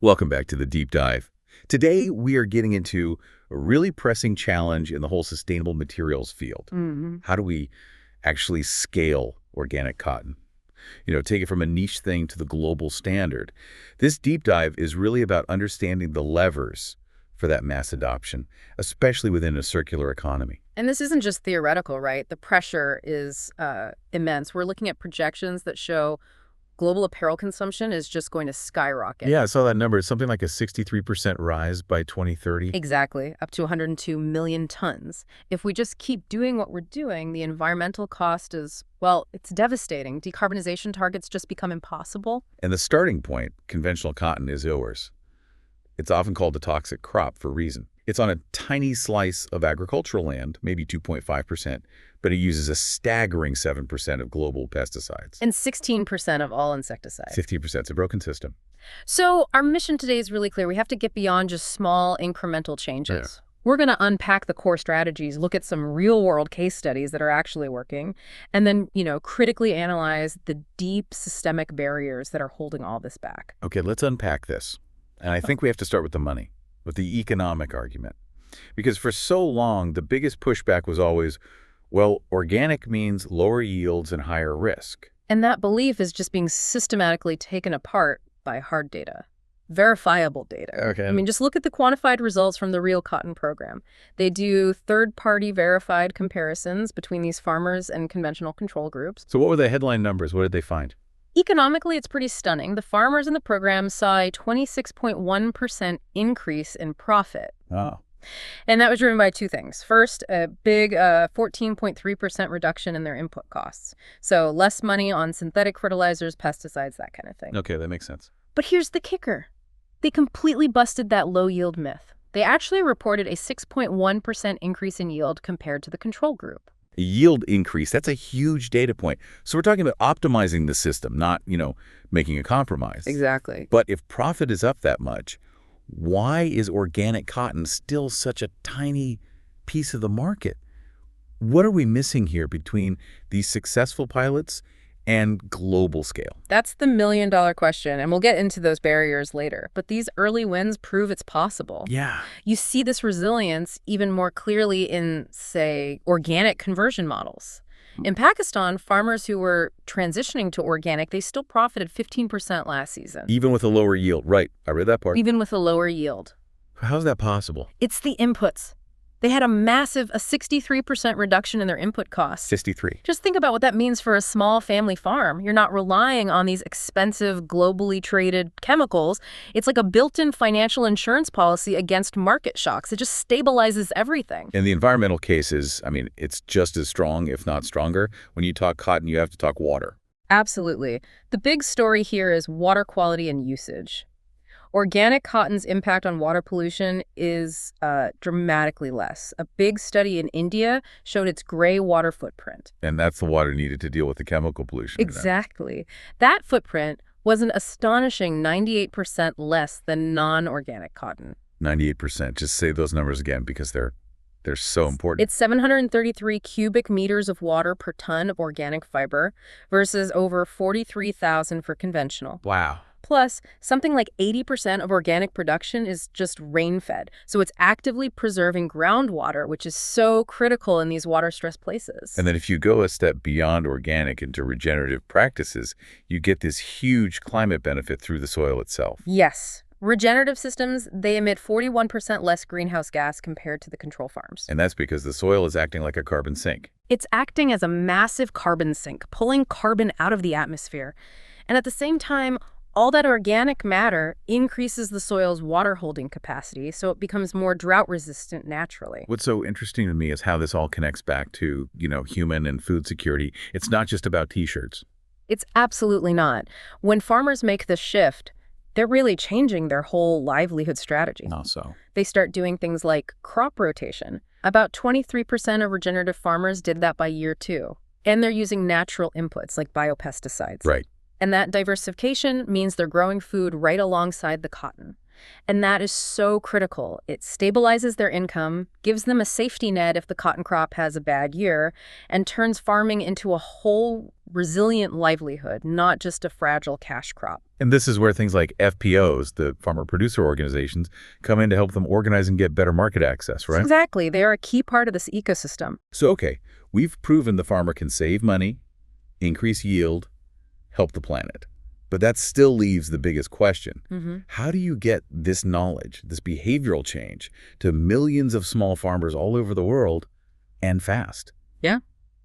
Welcome back to the Deep Dive. Today, we are getting into a really pressing challenge in the whole sustainable materials field. How do we actually scale organic cotton? Take it from a niche thing to the global standard. This deep dive is really about understanding the levers for that mass adoption, especially within a circular economy. And this isn't just theoretical, right? The pressure is immense. We're looking at projections that show global apparel consumption is just going to skyrocket. Yeah, I saw that number. It's something like a 63% rise by 2030. Exactly, up to 102 million tons. If we just keep doing what we're doing, the environmental cost is, well, it's devastating. Decarbonization targets just become impossible. And the starting point, conventional cotton, is yours. It's often called a toxic crop for a reason. It's on a tiny slice of agricultural land, maybe 2.5%, but it uses a staggering 7% of global pesticides. And 16% of all insecticides. 15%. It's a broken system. So our mission today is really clear. We have to get beyond just small incremental changes. Yeah. We're going to unpack the core strategies, look at some real-world case studies that are actually working, and then, critically analyze the deep systemic barriers that are holding all this back. Okay, let's unpack this. And I think we have to start with the money, with the economic argument. Because for so long, the biggest pushback was always, well, organic means lower yields and higher risk. And that belief is just being systematically taken apart by hard data, verifiable data. Okay. I mean, just look at the quantified results from the Real Cotton Program. They do third-party verified comparisons between these farmers and conventional control groups. So what were the headline numbers? What did they find? Economically, it's pretty stunning. The farmers in the program saw a 26.1% increase in profit. Oh. And that was driven by two things. First, a big 14.3% reduction in their input costs. So less money on synthetic fertilizers, pesticides, that kind of thing. Okay, that makes sense. But here's the kicker. They completely busted that low yield myth. They actually reported a 6.1% increase in yield compared to the control group. A yield increase, that's a huge data point. So we're talking about optimizing the system, not, making a compromise. Exactly. But if profit is up that much, why is organic cotton still such a tiny piece of the market? What are we missing here between these successful pilots and global scale? That's the million-dollar question, and we'll get into those barriers later. But these early wins prove it's possible. Yeah. You see this resilience even more clearly in, say, organic conversion models. In Pakistan, farmers who were transitioning to organic, they still profited 15% last season. Even with a lower yield, right? I read that part. Even with a lower yield. How's that possible? It's the inputs. They had a 63% reduction in their input costs. 63. Just think about what that means for a small family farm. You're not relying on these expensive, globally traded chemicals. It's like a built-in financial insurance policy against market shocks. It just stabilizes everything. And the environmental cases, it's just as strong, if not stronger. When you talk cotton, you have to talk water. Absolutely. The big story here is water quality and usage. Organic cotton's impact on water pollution is dramatically less. A big study in India showed its gray water footprint. And that's the water needed to deal with the chemical pollution. Exactly. That footprint was an astonishing 98% less than non-organic cotton. 98%. Just say those numbers again because they're so important. It's 733 cubic meters of water per ton of organic fiber versus over 43,000 for conventional. Wow. Plus, something like 80% of organic production is just rain-fed, so it's actively preserving groundwater, which is so critical in these water-stressed places. And then if you go a step beyond organic into regenerative practices, you get this huge climate benefit through the soil itself. Yes. Regenerative systems, they emit 41% less greenhouse gas compared to the control farms. And that's because the soil is acting like a carbon sink. It's acting as a massive carbon sink, pulling carbon out of the atmosphere. And at the same time, all that organic matter increases the soil's water holding capacity, so it becomes more drought resistant naturally. What's so interesting to me is how this all connects back to, human and food security. It's not just about T-shirts. It's absolutely not. When farmers make this shift, they're really changing their whole livelihood strategy. How so? They start doing things like crop rotation. About 23% of regenerative farmers did that by year 2. And they're using natural inputs like biopesticides. Right. And that diversification means they're growing food right alongside the cotton. And that is so critical. It stabilizes their income, gives them a safety net if the cotton crop has a bad year, and turns farming into a whole resilient livelihood, not just a fragile cash crop. And this is where things like FPOs, the farmer-producer organizations, come in to help them organize and get better market access, right? Exactly. They are a key part of this ecosystem. So, okay, we've proven the farmer can save money, increase yield, help the planet. But that still leaves the biggest question. How do you get this knowledge, this behavioral change, to millions of small farmers all over the world and fast? Yeah.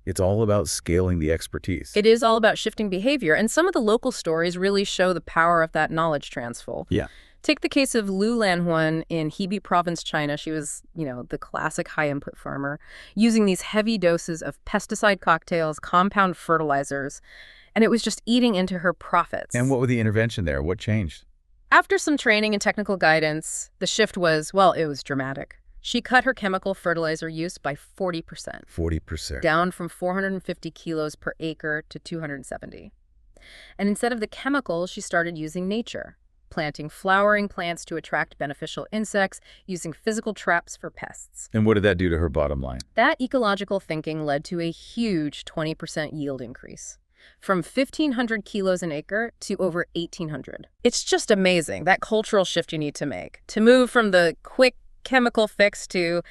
It's all about scaling the expertise. It is all about shifting behavior, and some of the local stories really show the power of that knowledge transfer. Yeah. Take the case of Lu Lanhuan in Hebei province, China. She was, the classic high-input farmer, using these heavy doses of pesticide cocktails, compound fertilizers, and it was just eating into her profits. And what was the intervention there? What changed? After some training and technical guidance, the shift was, well, it was dramatic. She cut her chemical fertilizer use by 40%. 40%. Down from 450 kilos per acre to 270. And instead of the chemicals, she started using nature, planting flowering plants to attract beneficial insects, using physical traps for pests. And what did that do to her bottom line? That ecological thinking led to a huge 20% yield increase, from 1,500 kilos an acre to over 1,800. It's just amazing, that cultural shift you need to make, to move from the quick chemical fix to,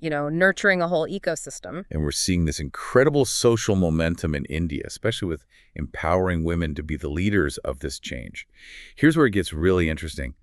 nurturing a whole ecosystem. And we're seeing this incredible social momentum in India, especially with empowering women to be the leaders of this change. Here's where it gets really interesting.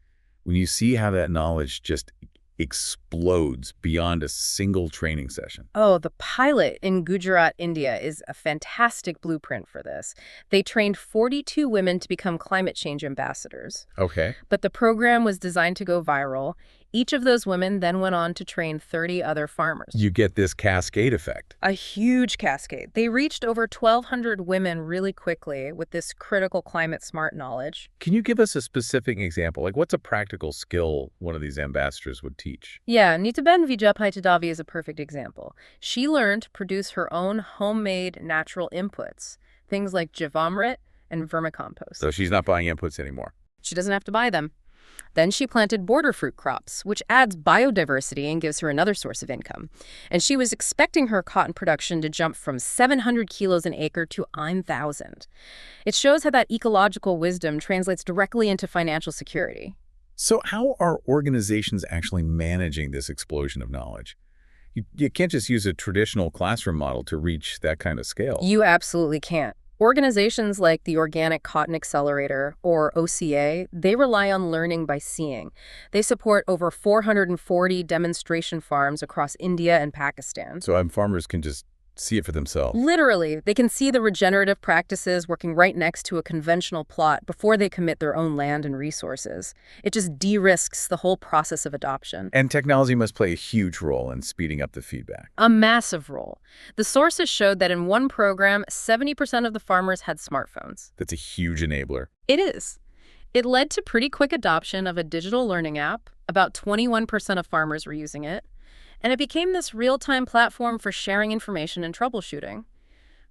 When you see how that knowledge just explodes beyond a single training session. Oh, the pilot in Gujarat, India is a fantastic blueprint for this. They trained 42 women to become climate change ambassadors. Okay. But the program was designed to go viral. Each of those women then went on to train 30 other farmers. You get this cascade effect. A huge cascade. They reached over 1,200 women really quickly with this critical climate-smart knowledge. Can you give us a specific example? Like, what's a practical skill one of these ambassadors would teach? Yeah, Nitaben Vijayapayatadavi is a perfect example. She learned to produce her own homemade natural inputs, things like Jivamrit and vermicompost. So she's not buying inputs anymore. She doesn't have to buy them. Then she planted border fruit crops, which adds biodiversity and gives her another source of income. And she was expecting her cotton production to jump from 700 kilos an acre to 9,000. It shows how that ecological wisdom translates directly into financial security. So how are organizations actually managing this explosion of knowledge? You can't just use a traditional classroom model to reach that kind of scale. You absolutely can't. Organizations like the Organic Cotton Accelerator, or OCA, they rely on learning by seeing. They support over 440 demonstration farms across India and Pakistan. So farmers can just see it for themselves. Literally, they can see the regenerative practices working right next to a conventional plot before they commit their own land and resources. It just de-risks the whole process of adoption. And technology must play a huge role in speeding up the feedback. A massive role. The sources showed that in one program, 70% of the farmers had smartphones. That's a huge enabler. It is. It led to pretty quick adoption of a digital learning app. About 21% of farmers were using it. And it became this real-time platform for sharing information and troubleshooting.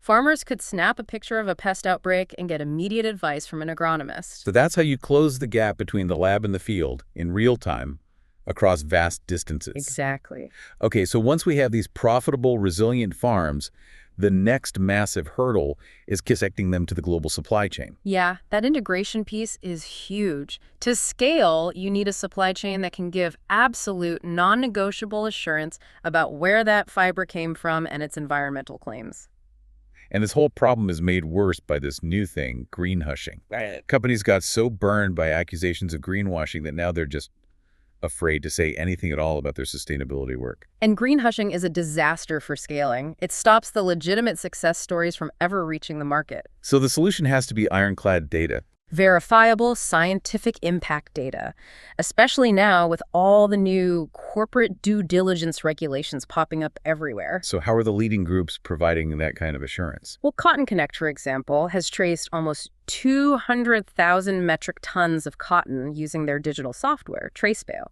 Farmers could snap a picture of a pest outbreak and get immediate advice from an agronomist. So that's how you close the gap between the lab and the field in real time across vast distances. Exactly. Okay, so once we have these profitable, resilient farms, the next massive hurdle is connecting them to the global supply chain. Yeah, that integration piece is huge. To scale, you need a supply chain that can give absolute, non-negotiable assurance about where that fiber came from and its environmental claims. And this whole problem is made worse by this new thing, greenhushing. Companies got so burned by accusations of greenwashing that now they're just afraid to say anything at all about their sustainability work. And greenhushing is a disaster for scaling. It stops the legitimate success stories from ever reaching the market. So the solution has to be ironclad data. Verifiable scientific impact data, especially now with all the new corporate due diligence regulations popping up everywhere. So how are the leading groups providing that kind of assurance? Well, Cotton Connect, for example, has traced almost 200,000 metric tons of cotton using their digital software, TraceBale.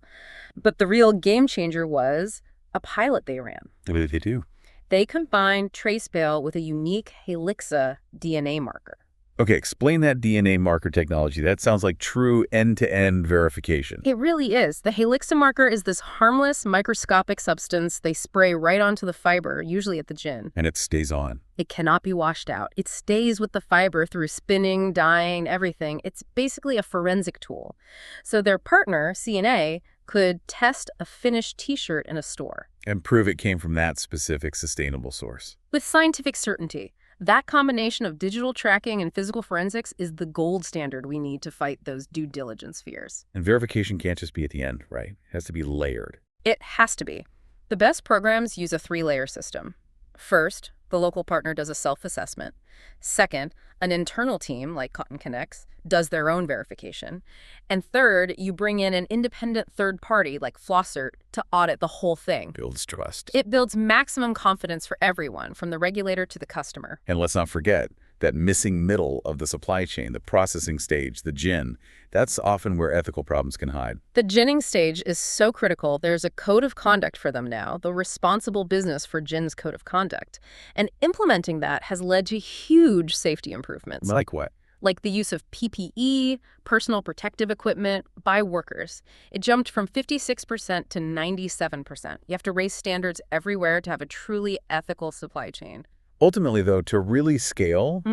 But the real game changer was a pilot they ran. What did they do? They combined TraceBale with a unique Helixa DNA marker. Okay, explain that DNA marker technology. That sounds like true end-to-end verification. It really is. The helixin marker is this harmless, microscopic substance they spray right onto the fiber, usually at the gin. And it stays on. It cannot be washed out. It stays with the fiber through spinning, dyeing, everything. It's basically a forensic tool. So their partner, CNA, could test a finished T-shirt in a store. And prove it came from that specific sustainable source. With scientific certainty. That combination of digital tracking and physical forensics is the gold standard we need to fight those due diligence fears. And verification can't just be at the end, right? It has to be layered. It has to be. The best programs use a 3-layer system. First, the local partner does a self-assessment. Second, an internal team, like Cotton Connects, does their own verification. And third, you bring in an independent third party, like Flossert, to audit the whole thing. Builds trust. It builds maximum confidence for everyone, from the regulator to the customer. And let's not forget that missing middle of the supply chain, the processing stage, the gin, that's often where ethical problems can hide. The ginning stage is so critical, there's a code of conduct for them now, the Responsible Business for Gin's Code of Conduct. And implementing that has led to huge safety improvements. Like what? Like the use of PPE, personal protective equipment, by workers. It jumped from 56% to 97%. You have to raise standards everywhere to have a truly ethical supply chain. Ultimately, though, to really scale,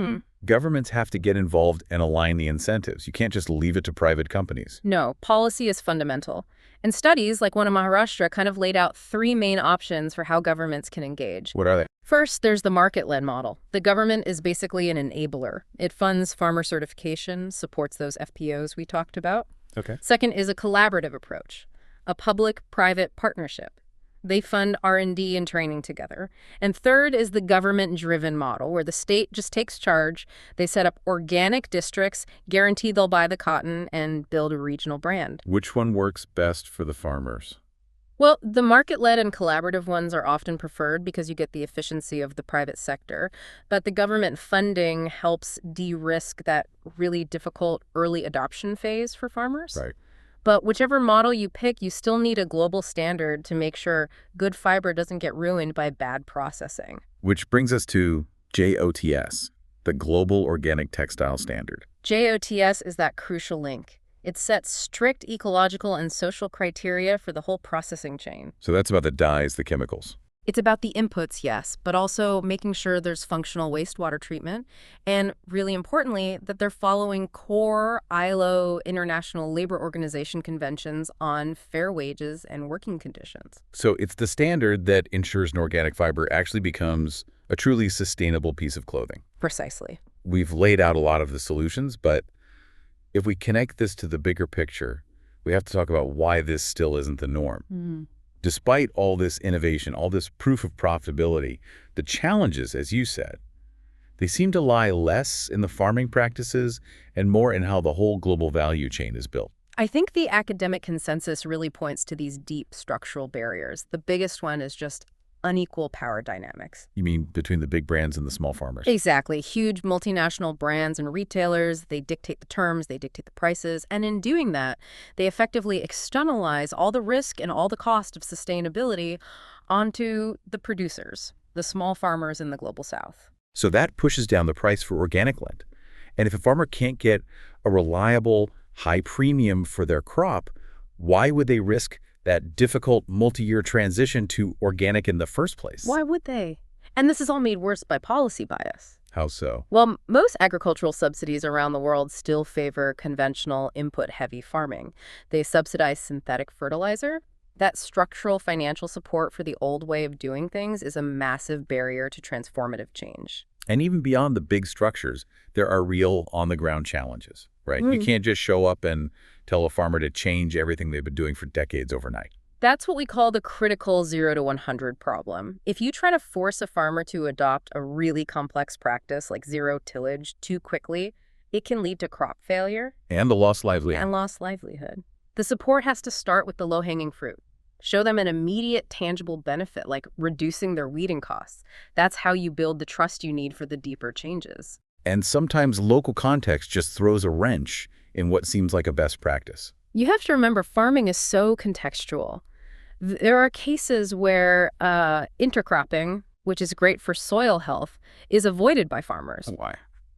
governments have to get involved and align the incentives. You can't just leave it to private companies. No, policy is fundamental. And studies, like one in Maharashtra, kind of laid out 3 main options for how governments can engage. What are they? First, there's the market-led model. The government is basically an enabler. It funds farmer certification, supports those FPOs we talked about. Okay. Second is a collaborative approach, a public-private partnership. They fund R&D and training together. And third is the government-driven model, where the state just takes charge. They set up organic districts, guarantee they'll buy the cotton, and build a regional brand. Which one works best for the farmers? Well, the market-led and collaborative ones are often preferred because you get the efficiency of the private sector. But the government funding helps de-risk that really difficult early adoption phase for farmers. Right. But whichever model you pick, you still need a global standard to make sure good fiber doesn't get ruined by bad processing. Which brings us to GOTS, the Global Organic Textile Standard. GOTS is that crucial link. It sets strict ecological and social criteria for the whole processing chain. So that's about the dyes, the chemicals. It's about the inputs, yes, but also making sure there's functional wastewater treatment, and really importantly, that they're following core ILO International Labor Organization conventions on fair wages and working conditions. So it's the standard that ensures an organic fiber actually becomes a truly sustainable piece of clothing. Precisely. We've laid out a lot of the solutions, but if we connect this to the bigger picture, we have to talk about why this still isn't the norm. Despite all this innovation, all this proof of profitability, the challenges, as you said, they seem to lie less in the farming practices and more in how the whole global value chain is built. I think the academic consensus really points to these deep structural barriers. The biggest one is just unequal power dynamics. You mean between the big brands and the small farmers? Exactly. Huge multinational brands and retailers, they dictate the terms, they dictate the prices, and in doing that, they effectively externalize all the risk and all the cost of sustainability onto the producers, the small farmers in the global south. So that pushes down the price for organic land. And if a farmer can't get a reliable, high premium for their crop, why would they risk that difficult multi-year transition to organic in the first place? Why would they? And this is all made worse by policy bias. How so? Well, most agricultural subsidies around the world still favor conventional input-heavy farming. They subsidize synthetic fertilizer. That structural financial support for the old way of doing things is a massive barrier to transformative change. And even beyond the big structures, there are real on-the-ground challenges, right? You can't just show up and tell a farmer to change everything they've been doing for decades overnight. That's what we call the critical 0 to 100 problem. If you try to force a farmer to adopt a really complex practice like zero tillage too quickly, it can lead to crop failure. And the lost livelihood. And lost livelihood. The support has to start with the low-hanging fruit. Show them an immediate, tangible benefit, like reducing their weeding costs. That's how you build the trust you need for the deeper changes. And sometimes local context just throws a wrench in what seems like a best practice. You have to remember, farming is so contextual. There are cases where intercropping, which is great for soil health, is avoided by farmers. Why?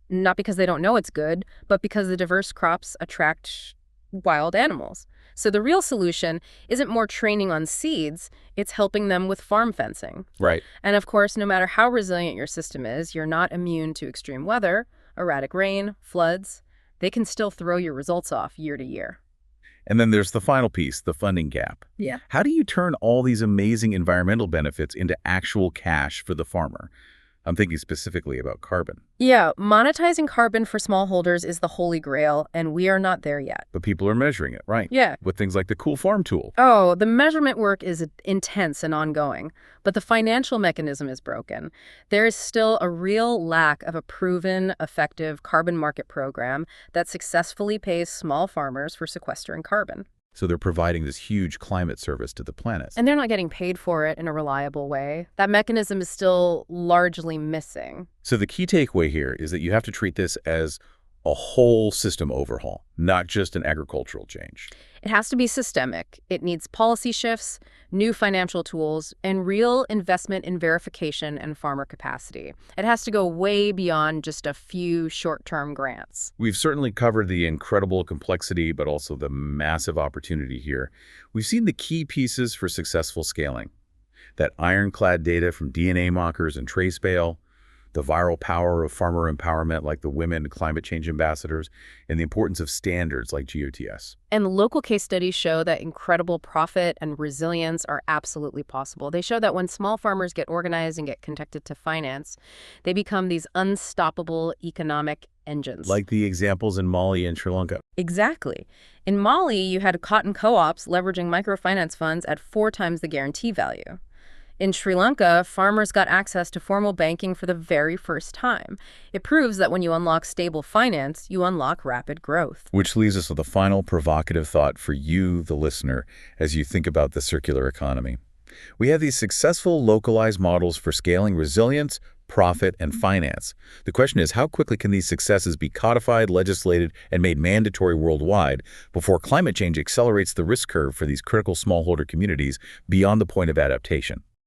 not because they don't know it's good, but because the diverse crops attract wild animals. So the real solution isn't more training on seeds, it's helping them with farm fencing. Right. And of course, no matter how resilient your system is, you're not immune to extreme weather, erratic rain, floods. They can still throw your results off year to year. And then there's the final piece, the funding gap. Yeah. How do you turn all these amazing environmental benefits into actual cash for the farmer? I'm thinking specifically about carbon. Yeah, monetizing carbon for smallholders is the holy grail, and we are not there yet. But people are measuring it, right? Yeah. With things like the Cool Farm tool. Oh, the measurement work is intense and ongoing, but the financial mechanism is broken. There is still a real lack of a proven, effective carbon market program that successfully pays small farmers for sequestering carbon. So they're providing this huge climate service to the planet. And they're not getting paid for it in a reliable way. That mechanism is still largely missing. So the key takeaway here is that you have to treat this as a whole system overhaul, not just an agricultural change. It has to be systemic. It needs policy shifts, new financial tools, and real investment in verification and farmer capacity. It has to go way beyond just a few short-term grants. We've certainly covered the incredible complexity, but also the massive opportunity here. We've seen the key pieces for successful scaling. That ironclad data from DNA markers and trace bale, the viral power of farmer empowerment like the women climate change ambassadors, and the importance of standards like GOTS. And local case studies show that incredible profit and resilience are absolutely possible. They show that when small farmers get organized and get connected to finance, they become these unstoppable economic engines. Like the examples in Mali and Sri Lanka. Exactly. In Mali, you had cotton co-ops leveraging microfinance funds at 4 times the guarantee value. In Sri Lanka, farmers got access to formal banking for the very first time. It proves that when you unlock stable finance, you unlock rapid growth. Which leaves us with a final provocative thought for you, the listener, as you think about the circular economy. We have these successful localized models for scaling resilience, profit, and finance. The question is, how quickly can these successes be codified, legislated, and made mandatory worldwide before climate change accelerates the risk curve for these critical smallholder communities beyond the point of adaptation?